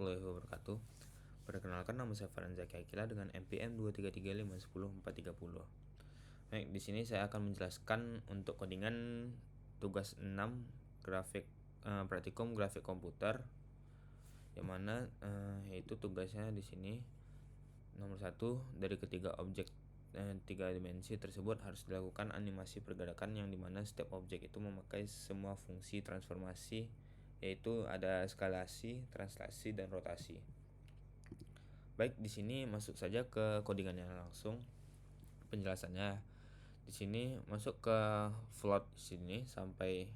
warahmatullahi wabarakatuh. Perkenalkan, nama saya Farhan Zaki Akila dengan NPM 233510430. Baik, di sini saya akan menjelaskan untuk codingan tugas 6 praktikum grafik komputer, yang mana yaitu tugasnya di sini nomor 1, dari ketiga objek 3 dimensi tersebut harus dilakukan animasi pergerakan yang dimana setiap objek itu memakai semua fungsi transformasi, yaitu ada skalasi, translasi, dan rotasi. Baik, di sini masuk saja ke codingannya langsung. Penjelasannya di sini masuk ke float sini sampai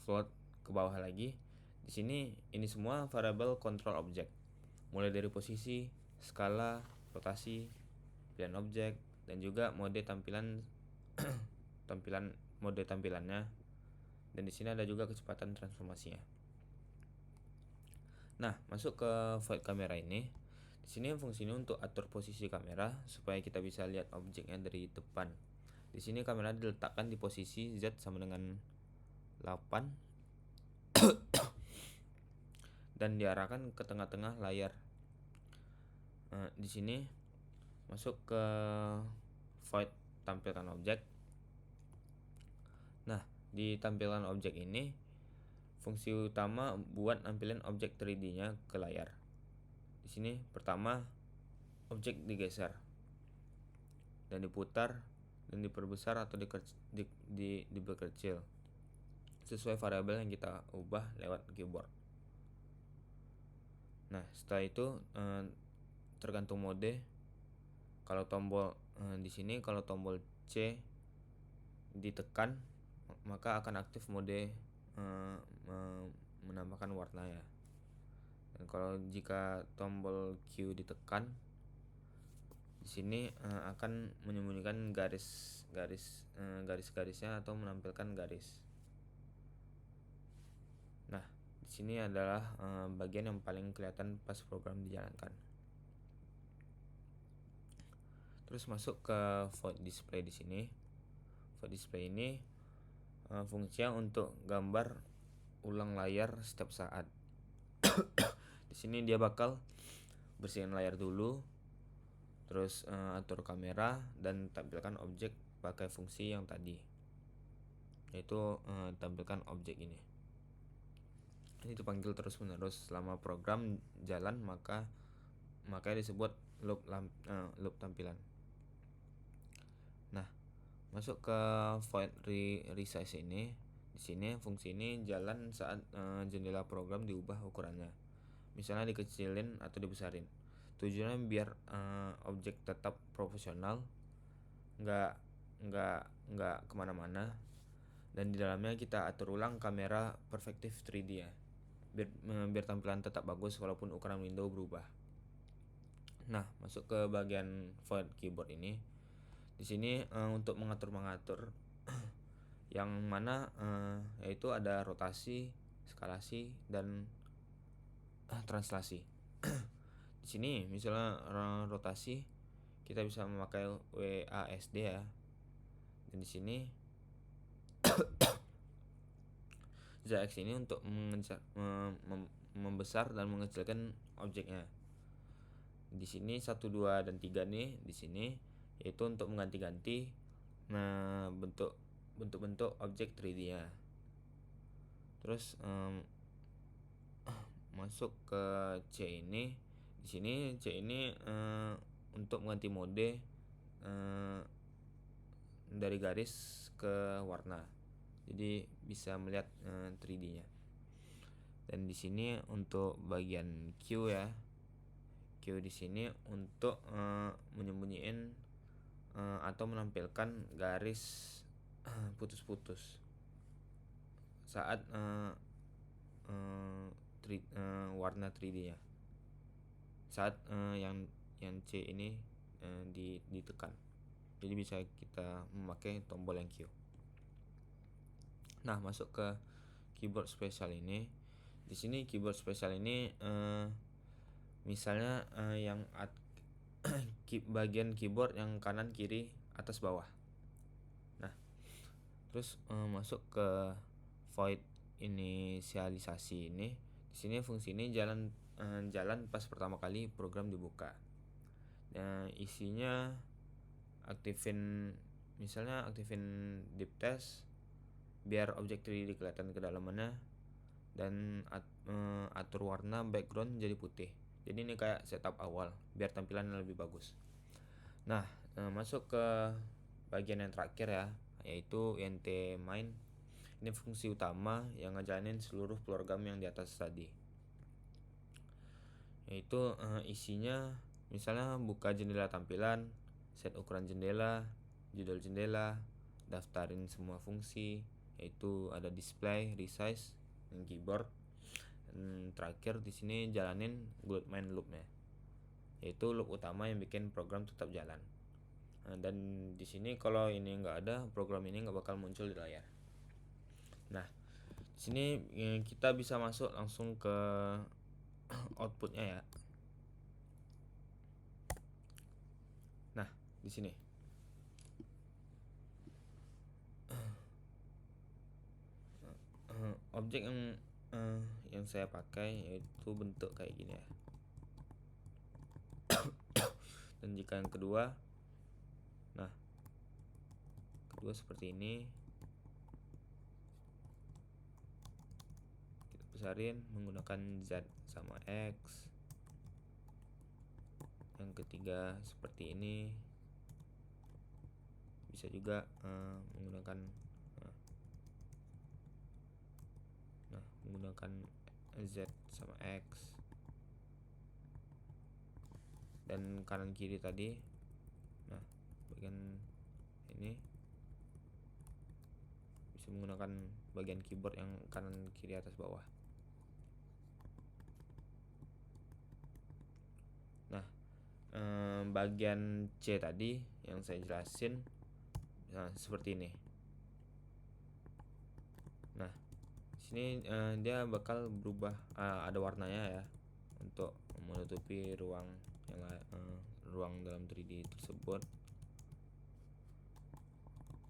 float ke bawah lagi. Di sini ini semua variabel control object, mulai dari posisi, skala, rotasi, pilihan objek, dan juga mode tampilannya. Dan di sini ada juga kecepatan transformasinya. Nah, masuk ke void kamera ini. Di sini fungsinya untuk atur posisi kamera supaya kita bisa lihat objeknya dari depan. Di sini kamera diletakkan di posisi Z sama dengan 8 dan diarahkan ke tengah-tengah layar. Di sini masuk ke void tampilkan objek. Nah, di tampilan objek ini fungsi utama buat nampilin objek 3D-nya ke layar. Di sini pertama, objek digeser dan diputar dan diperbesar atau diperkecil sesuai variabel yang kita ubah lewat keyboard. Nah, setelah itu tergantung mode. Kalau tombol di sini kalau tombol C ditekan, maka akan aktif mode menambahkan warna ya. Dan kalau jika tombol Q ditekan, di sini akan menyembunyikan garis-garisnya atau menampilkan garis. Nah, di sini adalah bagian yang paling kelihatan pas program dijalankan. Terus masuk ke void display di sini. Void display ini fungsinya untuk gambar ulang layar setiap saat. Di sini dia bakal bersihin layar dulu, terus atur kamera dan tampilkan objek pakai fungsi yang tadi, yaitu tampilkan objek ini. Ini dipanggil terus menerus selama program jalan, makanya disebut loop tampilan. Nah, masuk ke void resize ini. Di sini fungsi ini jalan saat jendela program diubah ukurannya. Misalnya dikecilin atau dibesarin. Tujuannya biar objek tetap proporsional, nggak kemana-mana. Dan di dalamnya kita atur ulang kamera perspektif 3D ya, biar tampilan tetap bagus walaupun ukuran window berubah. Nah, masuk ke bagian void keyboard ini. Di sini untuk mengatur yang mana yaitu ada rotasi, skalasi, dan translasi. Di sini misalnya rotasi kita bisa memakai WASD ya. Dan di sini ZX ini untuk membesar dan mengecilkan objeknya. Di sini 1, 2, dan 3 nih di sini yaitu untuk mengganti-ganti bentuk-bentuk objek 3D-nya. Terus masuk ke C ini. Di sini C ini untuk mengganti mode dari garis ke warna. Jadi bisa melihat 3D-nya. Dan di sini untuk bagian Q ya. Q di sini untuk menyembunyiin atau menampilkan garis putus-putus saat warna 3D-nya. Saat yang C ini ditekan. Jadi bisa kita memakai tombol yang Q. Nah, masuk ke keyboard spesial ini. Di sini keyboard spesial ini misalnya yang bagian keyboard yang kanan, kiri, atas, bawah. Nah, terus masuk ke void inisialisasi ini. Di sini fungsi ini jalan jalan pas pertama kali program dibuka. Nah, isinya aktifin deep test biar objek 3D kelihatan kedalamannya, dan atur warna background jadi putih. Jadi ini kayak setup awal biar tampilannya lebih bagus. Nah, masuk ke bagian yang terakhir ya, yaitu int main. Ini fungsi utama yang ngejalanin seluruh program yang di atas tadi. Yaitu isinya misalnya buka jendela tampilan, set ukuran jendela, judul jendela, daftarin semua fungsi, yaitu ada display, resize, dan keyboard. Dan terakhir di sini jalanin glide main loop-nya, yaitu loop utama yang bikin program tetap jalan. Dan di sini kalau ini nggak ada, program ini nggak bakal muncul di layar. Nah, di sini kita bisa masuk langsung ke outputnya ya. Nah, di sini objek yang saya pakai yaitu bentuk kayak gini ya. Dan jika yang kedua, seperti ini, kita besarin menggunakan Z sama X. Yang ketiga seperti ini, bisa juga menggunakan Z sama X. Dan kanan kiri tadi, bagian ini bisa menggunakan bagian keyboard yang kanan kiri atas bawah. Nah, bagian C tadi yang saya jelasin, seperti ini. Nah, sini dia bakal berubah, ada warnanya ya, untuk menutupi ruang dalam 3D tersebut.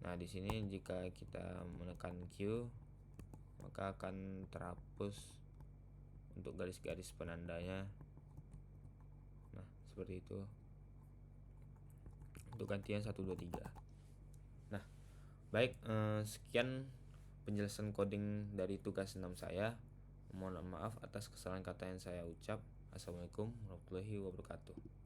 Nah, di sini jika kita menekan Q, maka akan terhapus untuk garis-garis penandanya. Nah, seperti itu untuk gantian 1, 2, 3. Nah, baik, sekian penjelasan coding dari tugas 6 saya. Mohon maaf atas kesalahan kata yang saya ucap. Assalamualaikum warahmatullahi wabarakatuh.